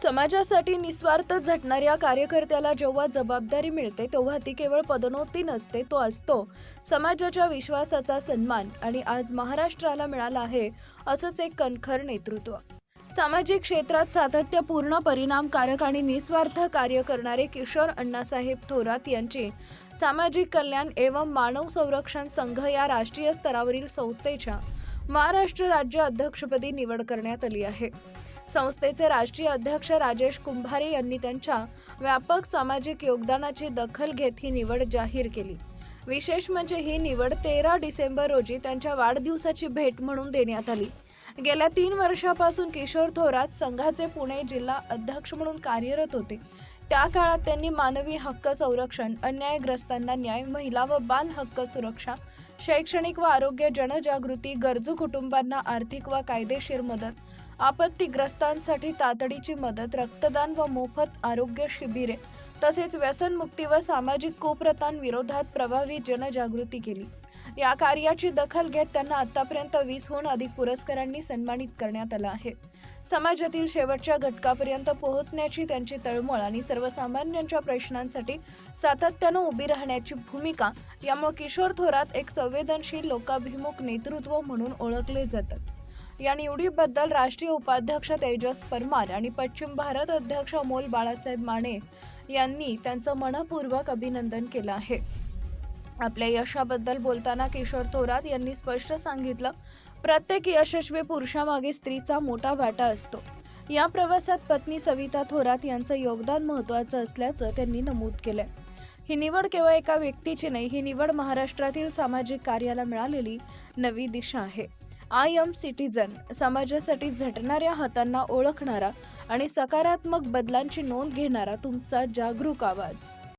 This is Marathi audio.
समाजासाठी निस्वार्थ झटणाऱ्या कार्यकर्त्याला जेव्हा जबाबदारी मिळते तेव्हा ती केवळ पदोन्नती नसते, तो असतो समाजाच्या विश्वासाचा सन्मान. आणि आज महाराष्ट्राला मिळाला आहे असंच एक कणखर नेतृत्व. सामाजिक क्षेत्रात सातत्यपूर्ण, परिणामकारक आणि निस्वार्थ कार्य करणारे किशोर अण्णासाहेब थोरात यांची सामाजिक कल्याण एवं मानव संरक्षण संघ या राष्ट्रीय स्तरावरील संस्थेच्या महाराष्ट्र राज्य अध्यक्षपदी निवड करण्यात आली आहे. संस्थेचे राष्ट्रीय अध्यक्ष राजेश कुंभारे यांनी त्यांच्या व्यापक सामाजिक योगदानाची दखल घेत ही निवड जाहीर केली. विशेष म्हणजे ही निवड 13 डिसेंबर रोजी त्यांच्या वाढदिवसाची भेट म्हणून देण्यात आली. गेल्या 3 वर्षापासून किशोर थोरात संघाचे पुणे जिल्हा अध्यक्ष म्हणून कार्यरत होते. त्या काळात त्यांनी मानवी हक्क संरक्षण, अन्यायग्रस्तांना न्याय, महिला व बाल हक्क सुरक्षा, शैक्षणिक व आरोग्य जनजागृती, गरजू कुटुंबांना आर्थिक व कायदेशीर मदत, आपत्तीग्रस्तांसाठी तातडीची मदत, रक्तदान व मोफत आरोग्य शिबिरे तसेच व्यसनमुक्ती व सामाजिक कुप्रथांविरोधात प्रभावी जनजागृती केली. या कार्याची दखल घेत त्यांना आतापर्यंत 20हून अधिक पुरस्कारांनी सन्मानित करण्यात आलं आहे. समाजातील शेवटच्या घटकापर्यंत पोहोचण्याची त्यांची तळमळ आणि सर्वसामान्यांच्या प्रश्नांसाठी सातत्यानं उभी राहण्याची भूमिका यामुळे किशोर थोरात एक संवेदनशील, लोकाभिमुख नेतृत्व म्हणून ओळखले जातात. या निवडीबद्दल राष्ट्रीय उपाध्यक्ष तेजस परमार आणि पश्चिम भारत अध्यक्ष अमोल बाळासाहेब माने यांनी त्यांचं मनपूर्वक अभिनंदन केलं आहे. आपल्या यशाबद्दल बोलताना किशोर थोरात यांनी स्पष्ट सांगितलं, प्रत्येक यशस्वी पुरुषामागे स्त्रीचा मोठा वाटा असतो. या प्रवासात पत्नी सविता थोरात यांचं योगदान महत्त्वाचं असल्याचं त्यांनी नमूद केलंय. ही निवड केवळ एका व्यक्तीची नाही, ही निवड महाराष्ट्रातील सामाजिक कार्याला मिळालेली नवी दिशा आहे. आय एम सिटीजन, समाजासाठी झटणाऱ्या हातांना ओळखणारा आणि सकारात्मक बदलांची नोंद घेणारा तुमचा जागरूक आवाज.